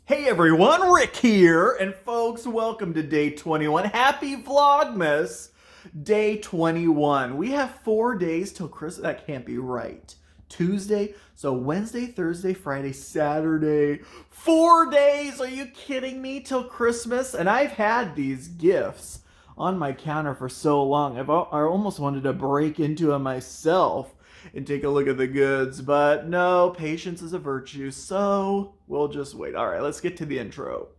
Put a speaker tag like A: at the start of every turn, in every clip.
A: Hey everyone, Rick here, and folks, welcome to day 21. Happy Vlogmas, day 21. We have 4 days till Christmas. That can't be right. Tuesday, so Wednesday, Thursday, Friday, Saturday. 4 days, are you kidding me, till Christmas? And I've had these gifts on my counter for so long. I almost wanted to break into them myself and take a look at the goods, but no, patience is a virtue, so we'll just wait. All right, let's get to the intro.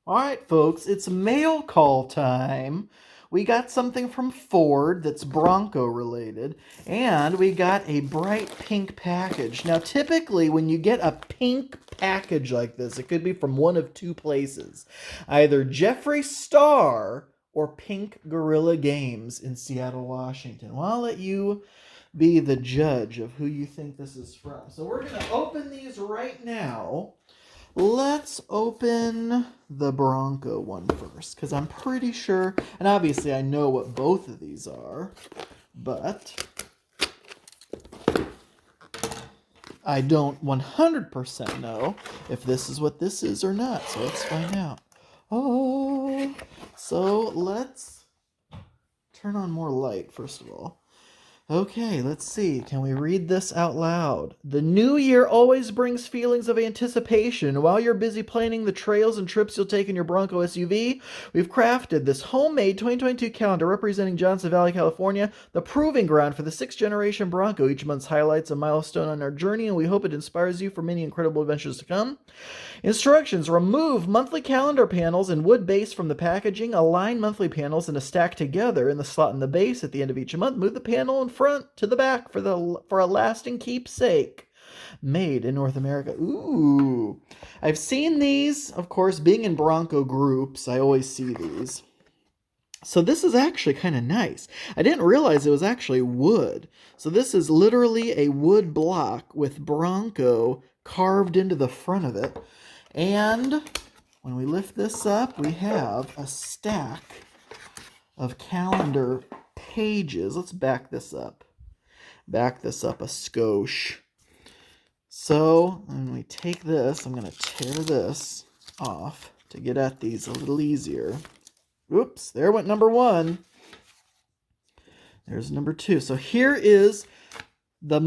A: All right, folks, it's mail call time. We got something from Ford that's Bronco related, and we got a bright pink package. Now, typically, when you get a pink package like this, it could be from one of two places. Either Jeffree Star or Pink Gorilla Games in Seattle, Washington. Well, I'll let you be the judge of who you think this is from. So we're going to open these right now. Let's open the Bronco one first, because I'm pretty sure, and obviously I know what both of these are, but I don't 100% know if this is what this is or not, so let's find out. Oh, so let's turn on more light, first of all. Okay, let's see. Can we read this out loud? The new year always brings feelings of anticipation. While you're busy planning the trails and trips you'll take in your Bronco SUV, we've crafted this homemade 2022 calendar representing Johnson Valley, California, the proving ground for the 6th generation Bronco. Each month highlights a milestone on our journey, and we hope it inspires you for many incredible adventures to come. Instructions: remove monthly calendar panels in wood base from the packaging. Align monthly panels in a stack together in the slot in the base at the end of each month. Move the panel in front to the back for a lasting keepsake. Made in North America. Ooh. I've seen these, of course, being in Bronco groups. I always see these. So this is actually kind of nice. I didn't realize it was actually wood. So this is literally a wood block with Bronco carved into the front of it. And when we lift this up, we have a stack of calendar pages. Let's back this up. Back this up a skosh. So when we take this, I'm going to tear this off to get at these a little easier. Oops, there went number one. There's number two. So here is the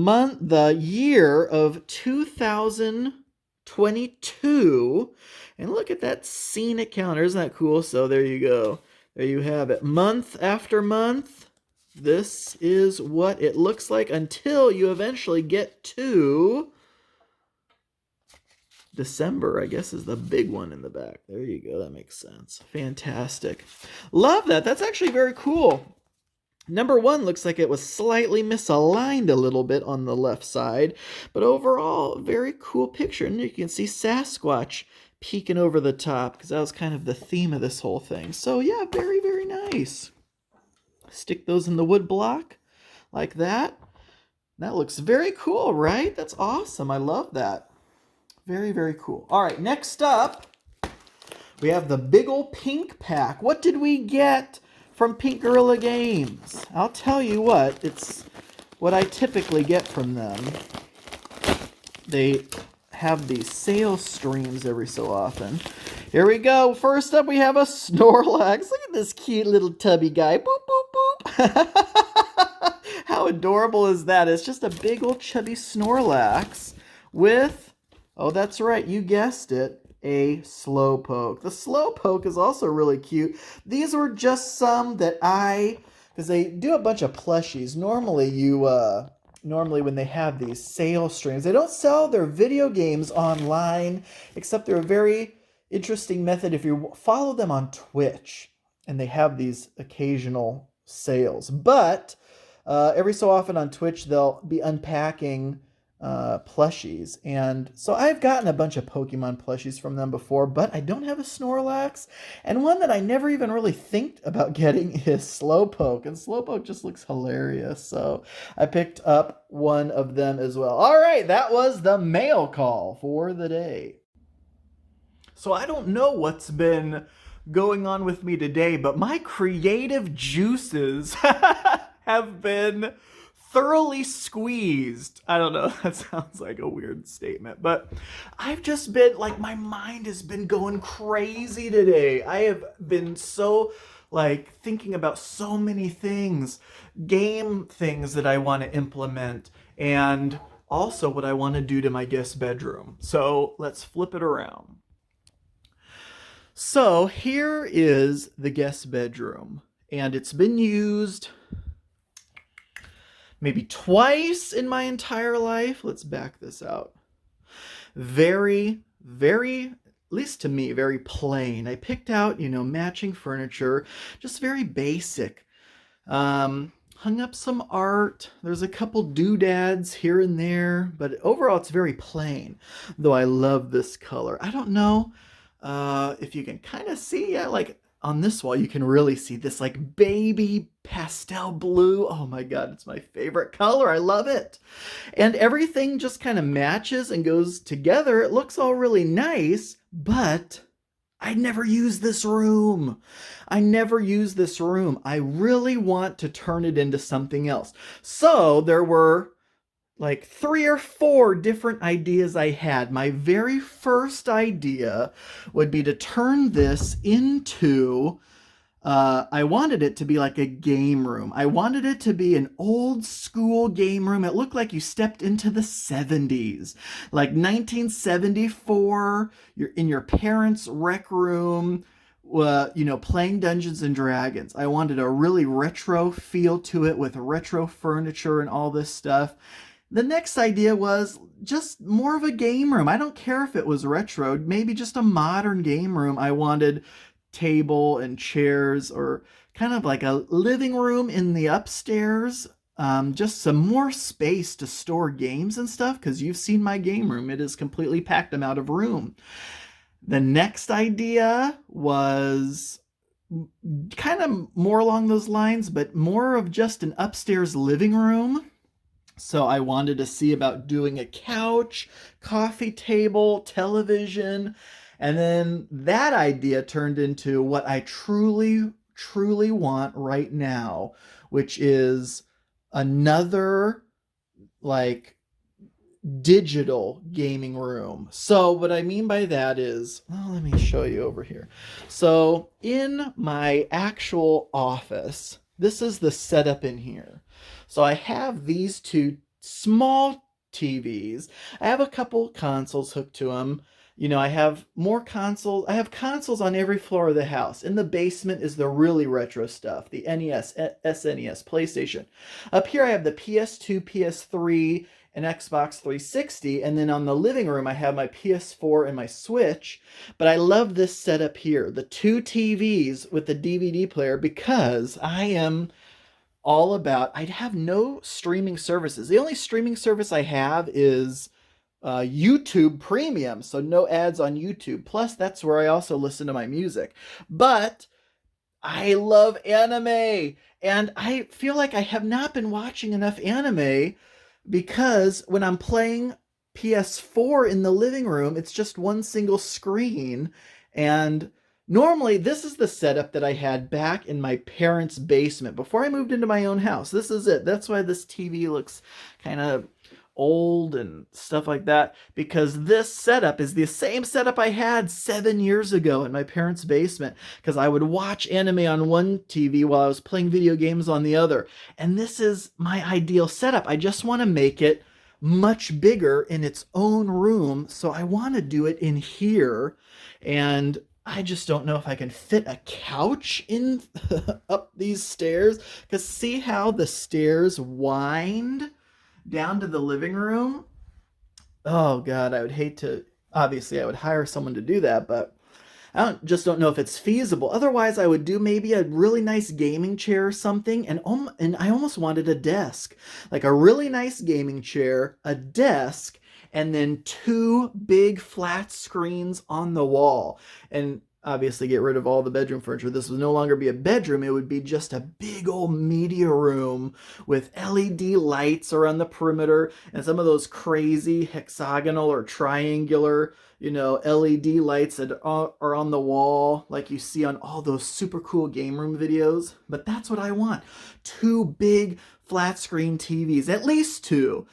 A: year of 2022. And look at that scenic calendar. Isn't that cool? So there you go. There you have it. Month after month. This is what it looks like until you eventually get to December, I guess, is the big one in the back. There you go. That makes sense. Fantastic. Love that. That's actually very cool. Number one looks like it was slightly misaligned a little bit on the left side, but overall, very cool picture. And you can see Sasquatch peeking over the top because that was kind of the theme of this whole thing. So yeah, very, very nice. Stick those in the wood block like that. That looks very cool, right? That's awesome. I love that. Very, very cool. All right, next up, we have the big ol' pink pack. What did we get from Pink Gorilla Games? I'll tell you what, it's what I typically get from them. They have these sales streams every so often. Here we go. First up, we have a Snorlax. Look at this cute little tubby guy. Boop, boop, boop. How adorable is that? It's just a big old chubby Snorlax with, oh, that's right, you guessed it, a Slowpoke. The Slowpoke is also really cute. These were just some that because they do a bunch of plushies. Normally when they have these sales streams, they don't sell their video games online, except they're a very interesting method if you follow them on Twitch, and they have these occasional sales. But every so often on Twitch, they'll be unpacking plushies. And so I've gotten a bunch of Pokemon plushies from them before, but I don't have a Snorlax. And one that I never even really think about getting is Slowpoke. And Slowpoke just looks hilarious. So I picked up one of them as well. All right, that was the mail call for the day. So I don't know what's been going on with me today, but my creative juices have been thoroughly squeezed. I don't know, that sounds like a weird statement, but I've just been like, my mind has been going crazy today. I have been so like thinking about so many things, game things that I want to implement, and also what I want to do to my guest bedroom. So let's flip it around. So here is the guest bedroom, and it's been used maybe twice in my entire life. Let's back this out. Very, at least to me, very plain. I picked out, matching furniture, just very basic. Hung up some art. There's a couple doodads here and there, but overall it's very plain, though I love this color. I don't know if you can kind of see, like on this wall, you can really see this like baby pastel blue. Oh my God, it's my favorite color. I love it. And everything just kind of matches and goes together. It looks all really nice, but I never use this room. I really want to turn it into something else. So there were like 3 or 4 different ideas I had. My very first idea would be to turn this into, I wanted it to be like a game room. I wanted it to be an old school game room. It looked like you stepped into the 70s, like 1974. You're in your parents' rec room, playing Dungeons and Dragons. I wanted a really retro feel to it with retro furniture and all this stuff. The next idea was just more of a game room. I don't care if it was retro, maybe just a modern game room. I wanted table and chairs, or kind of like a living room in the upstairs. Just some more space to store games and stuff, because you've seen my game room. It is completely packed. I'm out of room. The next idea was kind of more along those lines, but more of just an upstairs living room. So I wanted to see about doing a couch, coffee table, television, and then that idea turned into what I truly, truly want right now, which is another like digital gaming room. So what I mean by that is, let me show you over here. So in my actual office, this is the setup in here. So I have these 2 small TVs. I have a couple consoles hooked to them. I have more consoles. I have consoles on every floor of the house. In the basement is the really retro stuff, the NES, SNES, PlayStation. Up here I have the PS2, PS3, and Xbox 360, and then on the living room I have my PS4 and my Switch. But I love this setup here, the 2 TVs with the DVD player, because I am all about, I have no streaming services. The only streaming service I have is YouTube Premium, so no ads on YouTube. Plus, that's where I also listen to my music. But I love anime, and I feel like I have not been watching enough anime, because when I'm playing PS4 in the living room, it's just one single screen, and normally, this is the setup that I had back in my parents' basement before I moved into my own house. This is it. That's why this TV looks kind of old and stuff like that, because this setup is the same setup I had 7 years ago in my parents' basement, because I would watch anime on one TV while I was playing video games on the other. And this is my ideal setup. I just want to make it much bigger in its own room, so I want to do it in here. And I just don't know if I can fit a couch in up these stairs, because see how the stairs wind down to the living room? Oh God, I would hate to, obviously I would hire someone to do that, but just don't know if it's feasible. Otherwise, I would do maybe a really nice gaming chair or something, and I almost wanted a desk, like a really nice gaming chair, a desk, and then 2 big flat screens on the wall. And obviously get rid of all the bedroom furniture. This would no longer be a bedroom. It would be just a big old media room with LED lights around the perimeter and some of those crazy hexagonal or triangular, LED lights that are on the wall like you see on all those super cool game room videos. But that's what I want. 2 big flat screen TVs, at least 2,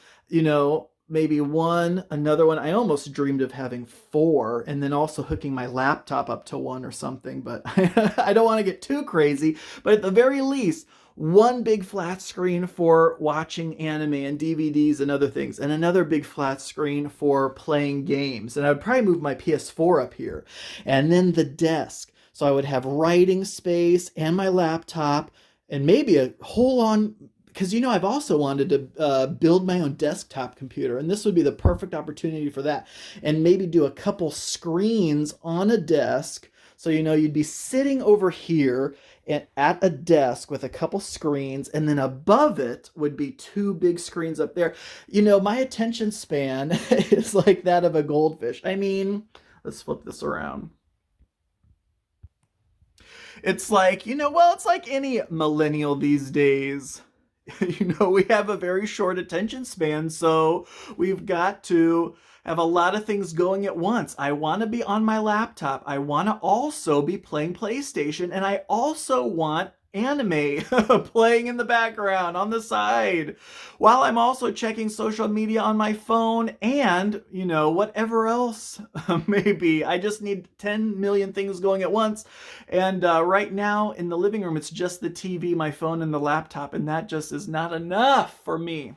A: maybe one, another one. I almost dreamed of having 4 and then also hooking my laptop up to one or something, but I don't want to get too crazy. But at the very least, 1 big flat screen for watching anime and DVDs and other things, and another big flat screen for playing games. And I would probably move my PS4 up here. And then the desk. So I would have writing space and my laptop and maybe a whole on, because I've also wanted to build my own desktop computer, and this would be the perfect opportunity for that. And maybe do a couple screens on a desk. So you'd be sitting over here at a desk with a couple screens, and then above it would be 2 big screens up there. My attention span is like that of a goldfish. I mean, let's flip this around. It's like, it's like any millennial these days. We have a very short attention span, so we've got to have a lot of things going at once. I want to be on my laptop. I want to also be playing PlayStation, and I also want anime playing in the background on the side, while I'm also checking social media on my phone and, whatever else maybe. I just need 10 million things going at once. And right now in the living room, it's just the TV, my phone, and the laptop, and that just is not enough for me.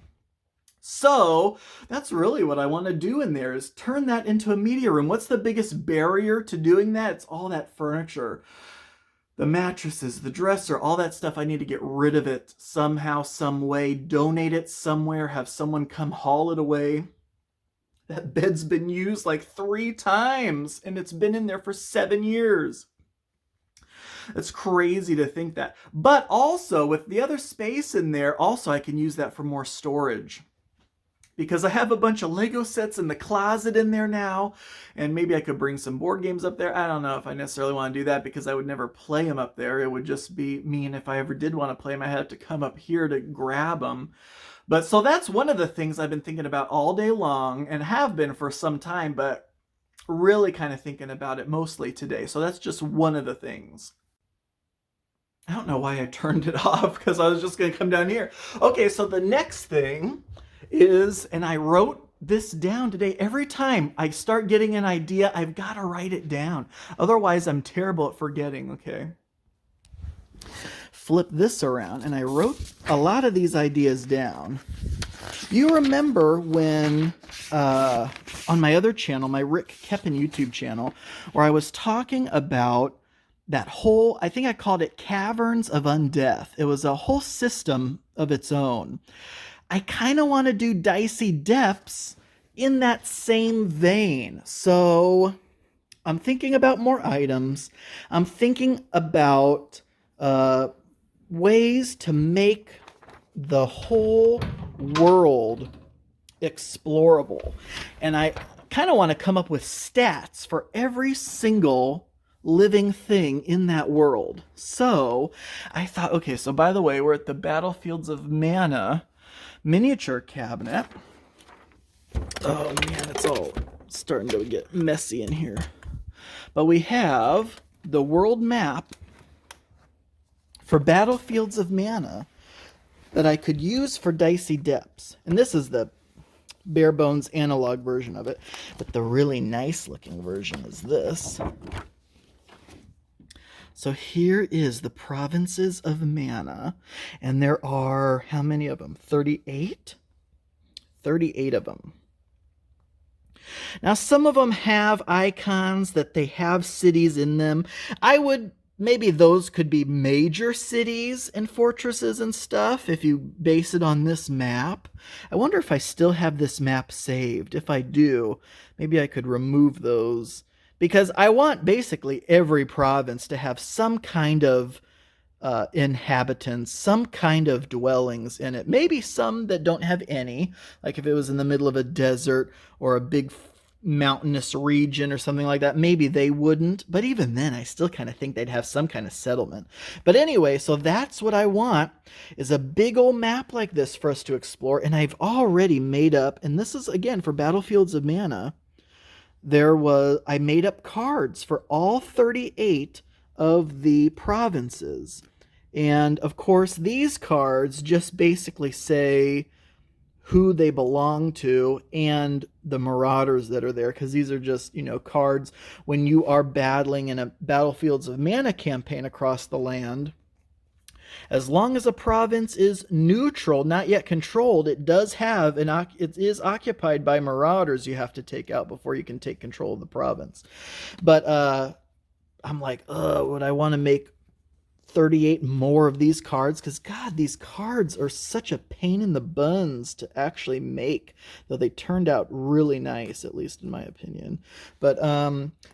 A: So that's really what I want to do in there, is turn that into a media room. What's the biggest barrier to doing that? It's all that furniture. The mattresses, the dresser, all that stuff. I need to get rid of it somehow, some way, donate it somewhere, have someone come haul it away. That bed's been used like 3 times, and it's been in there for 7 years. It's crazy to think that. But also, with the other space in there, also I can use that for more storage. Because I have a bunch of Lego sets in the closet in there now, and maybe I could bring some board games up there. I don't know if I necessarily want to do that, because I would never play them up there. It would just be mean if I ever did want to play them, I had to come up here to grab them. But so that's one of the things I've been thinking about all day long, and have been for some time, but really kind of thinking about it mostly today. So that's just one of the things. I don't know why I turned it off, because I was just going to come down here. Okay, so the next thing is, and I wrote this down today. Every time I start getting an idea, I've got to write it down. Otherwise, I'm terrible at forgetting, okay? Flip this around, and I wrote a lot of these ideas down. You remember when, on my other channel, my Rick Keppen YouTube channel, where I was talking about that whole, I think I called it Caverns of Undeath. It was a whole system of its own. I kind of want to do Dicey Depths in that same vein. So I'm thinking about more items. I'm thinking about ways to make the whole world explorable. And I kind of want to come up with stats for every single living thing in that world. So I thought, okay, so by the way, we're at the Battlefields of Mana miniature cabinet. Oh man, it's all starting to get messy in here. But we have the world map for Battlefields of Mana that I could use for Dicey Depths. And this is the bare bones analog version of it. But the really nice looking version is this. So here is the provinces of Mana, and there are, how many of them? 38? 38 of them. Now, some of them have icons that they have cities in them. Maybe those could be major cities and fortresses and stuff if you base it on this map. I wonder if I still have this map saved. If I do, maybe I could remove those because I want basically every province to have some kind of inhabitants, some kind of dwellings in it. Maybe some that don't have any, like if it was in the middle of a desert or a big mountainous region or something like that, maybe they wouldn't. But even then, I still kind of think they'd have some kind of settlement. But anyway, so that's what I want, is a big old map like this for us to explore. And I've already made up, and this is again for Battlefields of Mana, I made up cards for all 38 of the provinces. And of course, these cards just basically say who they belong to and the marauders that are there, because these are just, cards when you are battling in a Battlefields of Mana campaign across the land. As long as a province is neutral, not yet controlled, it is occupied by marauders you have to take out before you can take control of the province. But I'm like, would I want to make 38 more of these cards? Because God, these cards are such a pain in the buns to actually make, though they turned out really nice, at least in my opinion. But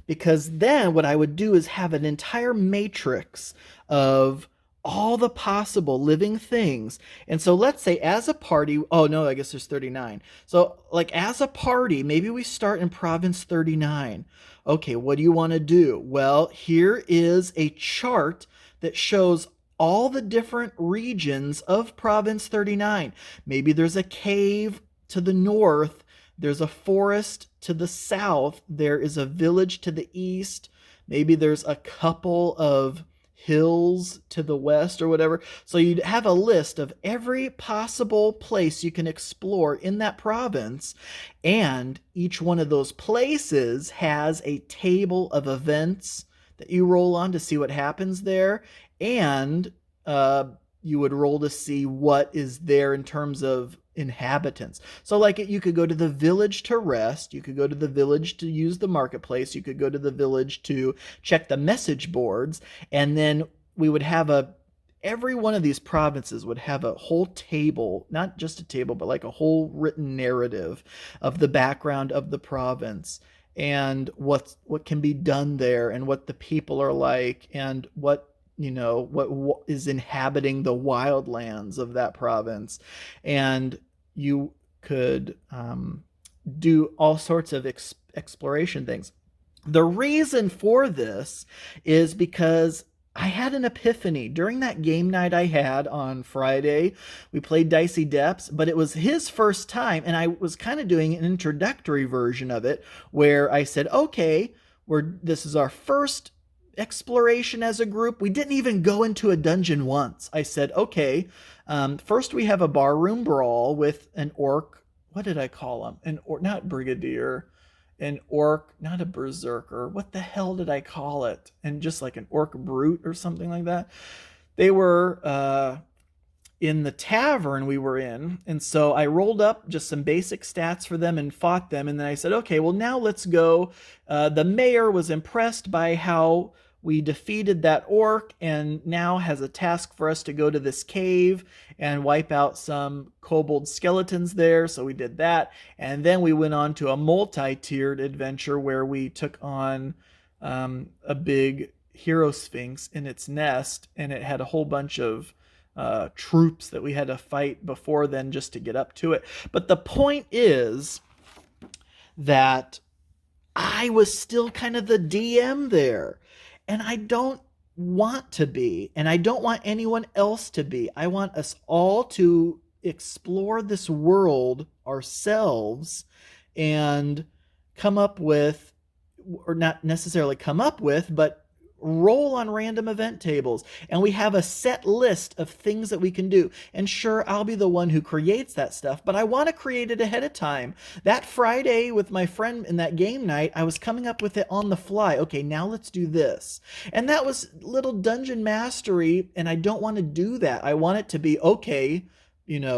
A: because then what I would do is have an entire matrix of all the possible living things. And so let's say as a party, oh no, I guess there's 39. So like as a party, maybe we start in province 39. Okay, what do you want to do? Well, here is a chart that shows all the different regions of province 39. Maybe there's a cave to the north, there's a forest to the south, there is a village to the east, maybe there's a couple of hills to the west or whatever. So you'd have a list of every possible place you can explore in that province, and each one of those places has a table of events that you roll on to see what happens there, and you would roll to see what is there in terms of inhabitants. So like you could go to the village to rest, you could go to the village to use the marketplace, you could go to the village to check the message boards, and then we would have every one of these provinces would have a whole table, not just a table, but like a whole written narrative of the background of the province and what can be done there and what the people are like and what is inhabiting the wildlands of that province. And you could do all sorts of exploration things. The reason for this is because I had an epiphany during that game night I had on Friday. We played Dicey Depths, but it was his first time, and I was kind of doing an introductory version of it where I said, okay, this is our first exploration as a group. We didn't even go into a dungeon once. I said, okay, first we have a barroom brawl with an orc. What did I call him? An orc, not brigadier. An orc, not a berserker. What the hell did I call it? And just like an orc brute or something like that. They were in the tavern we were in. And so I rolled up just some basic stats for them and fought them. And then I said, okay, well now let's go. The mayor was impressed by how we defeated that orc and now has a task for us to go to this cave and wipe out some kobold skeletons there. So we did that. And then we went on to a multi-tiered adventure where we took on a big hero sphinx in its nest. And it had a whole bunch of troops that we had to fight before then just to get up to it. But the point is that I was still kind of the DM there. And I don't want to be, and I don't want anyone else to be. I want us all to explore this world ourselves and come up with, or not necessarily come up with, but roll on random event tables. And we have a set list of things that we can do. And sure, I'll be the one who creates that stuff, but I want to create it ahead of time. That Friday with my friend in that game night, I was coming up with it on the fly. Okay, now let's do this. And that was little dungeon mastery, and I don't want to do that. I want it to be, okay,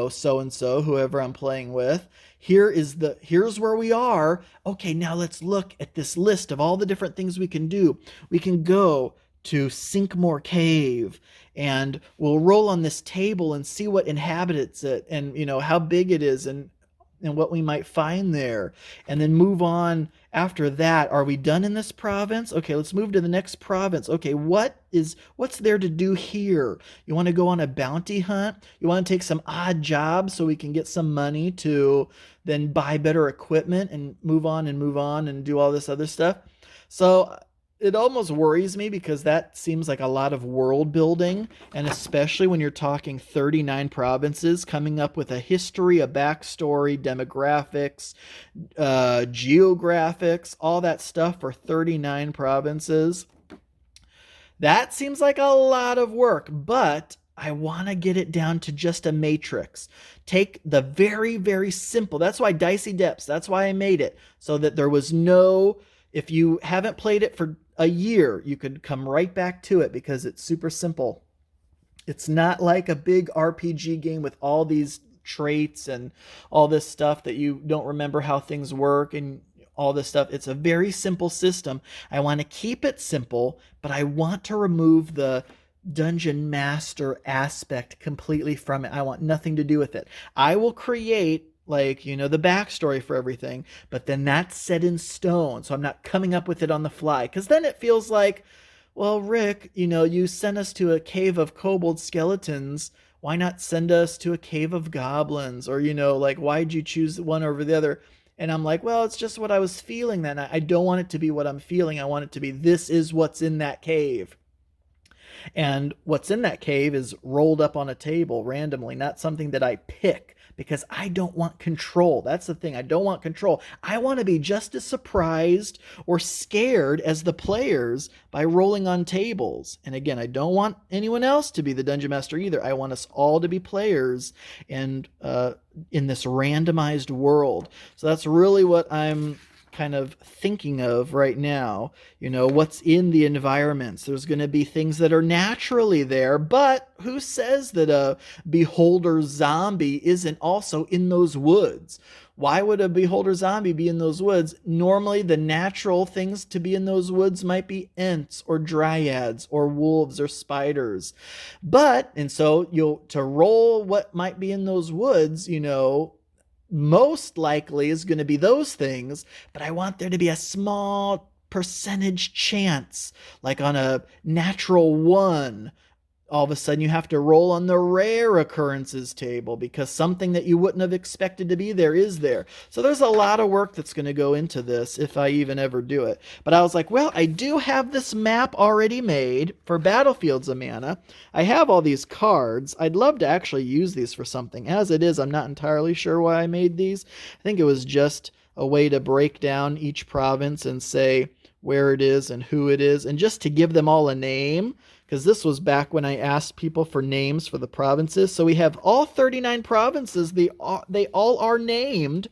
A: so-and-so, whoever I'm playing with, here's where we are. Okay, now let's look at this list of all the different things we can do. We can go to Sinkmore Cave, and we'll roll on this table and see what inhabits it, and how big it is, and and what we might find there, and then move on after that. Are we done in this province? Okay, let's move to the next province. Okay, what's there to do here? You want to go on a bounty hunt? You want to take some odd jobs so we can get some money to then buy better equipment and move on and do all this other stuff. So it almost worries me because that seems like a lot of world building, and especially when you're talking 39 provinces, coming up with a history, a backstory, demographics, geographics, all that stuff for 39 provinces. That seems like a lot of work, but I want to get it down to just a matrix. Take the very, very simple. That's why Dicey Depths, that's why I made it, so that there was no, if you haven't played it for a year, you could come right back to it because it's super simple. It's not like a big RPG game with all these traits and all this stuff that you don't remember how things work and all this stuff. It's a very simple system. I want to keep it simple, but I want to remove the dungeon master aspect completely from it. I want nothing to do with it. I will create, like, the backstory for everything, but then that's set in stone, so I'm not coming up with it on the fly, because then it feels like, well, Rick, you sent us to a cave of kobold skeletons, why not send us to a cave of goblins? Or, like, why'd you choose one over the other? And I'm like, well, it's just what I was feeling then. I don't want it to be what I'm feeling. I want it to be, this is what's in that cave. And what's in that cave is rolled up on a table randomly, not something that I pick, because I don't want control. That's the thing. I don't want control. I want to be just as surprised or scared as the players by rolling on tables. And again, I don't want anyone else to be the dungeon master either. I want us all to be players and in this randomized world. So that's really what I'm kind of thinking of right now. What's in the environments. There's going to be things that are naturally there, but who says that a beholder zombie isn't also in those woods? Why would a beholder zombie be in those woods? Normally the natural things to be in those woods might be ents or dryads or wolves or spiders. And so to roll what might be in those woods, most likely is going to be those things, but I want there to be a small percentage chance, like on a natural 1, all of a sudden you have to roll on the rare occurrences table because something that you wouldn't have expected to be there is there. So there's a lot of work that's going to go into this if I even ever do it. But I was like, well, I do have this map already made for Battlefields of Mana. I have all these cards. I'd love to actually use these for something. As it is, I'm not entirely sure why I made these. I think it was just a way to break down each province and say where it is and who it is, and just to give them all a name, because this was back when I asked people for names for the provinces. So we have all 39 provinces. They all are named.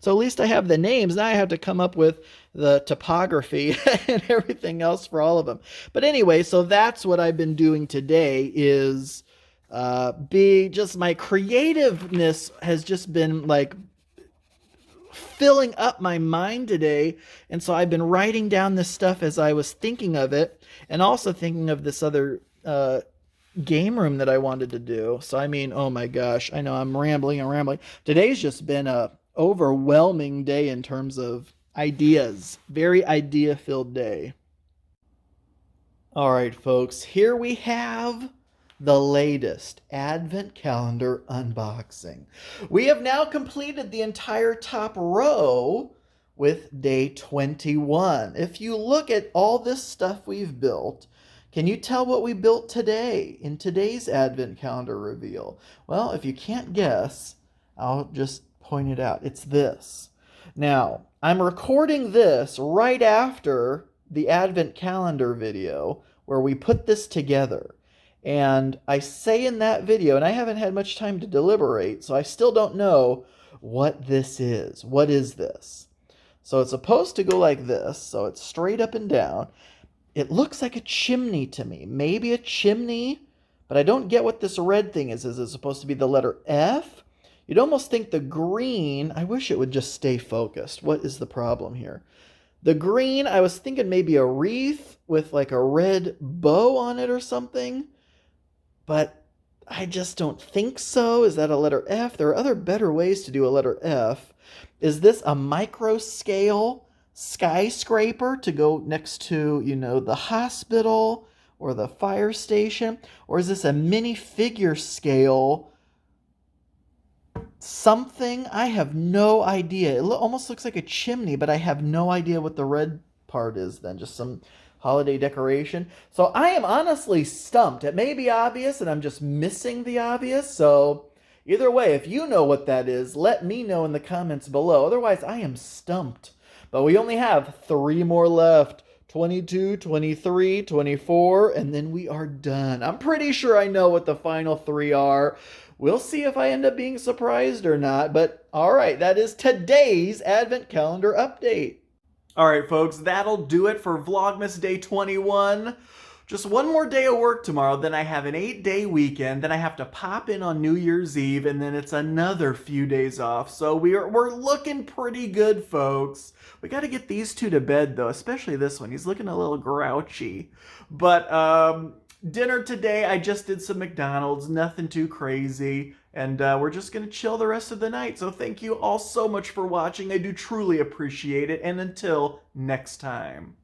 A: So at least I have the names. Now I have to come up with the topography and everything else for all of them. But anyway, so that's what I've been doing today is just my creativeness has just been like filling up my mind today. And so I've been writing down this stuff as I was thinking of it, and also thinking of this other game room that I wanted to do. So I mean, oh my gosh, I know I'm rambling. Today's just been a overwhelming day in terms of ideas. Very idea-filled day. All right, folks, here we have the latest Advent Calendar unboxing. We have now completed the entire top row with day 21. If you look at all this stuff we've built, can you tell what we built today in today's Advent Calendar reveal? Well, if you can't guess, I'll just point it out. It's this. Now, I'm recording this right after the Advent Calendar video where we put this together. And I say in that video, and I haven't had much time to deliberate, so I still don't know what this is. What is this? So it's supposed to go like this, so it's straight up and down. It looks like a chimney to me. Maybe a chimney, but I don't get what this red thing is. Is it supposed to be the letter F? You'd almost think the green, I wish it would just stay focused. What is the problem here? The green, I was thinking maybe a wreath with like a red bow on it or something. But I just don't think so. Is that a letter F? There are other better ways to do a letter F. Is this a micro scale skyscraper to go next to, the hospital or the fire station? Or is this a mini figure scale something? I have no idea. It almost looks like a chimney, but I have no idea what the red part is then. Just some holiday decoration. So I am honestly stumped. It may be obvious and I'm just missing the obvious. So either way, if you know what that is, let me know in the comments below. Otherwise, I am stumped. But we only have 3 more left. 22, 23, 24, and then we are done. I'm pretty sure I know what the final 3 are. We'll see if I end up being surprised or not. But all right, that is today's Advent Calendar update. All right, folks, that'll do it for Vlogmas Day 21. Just one more day of work tomorrow, then I have an 8-day weekend, then I have to pop in on New Year's Eve, and then it's another few days off. So we're looking pretty good, folks. We got to get these 2 to bed, though, especially this one. He's looking a little grouchy. But dinner today, I just did some McDonald's, nothing too crazy. And we're just going to chill the rest of the night. So thank you all so much for watching. I do truly appreciate it. And until next time.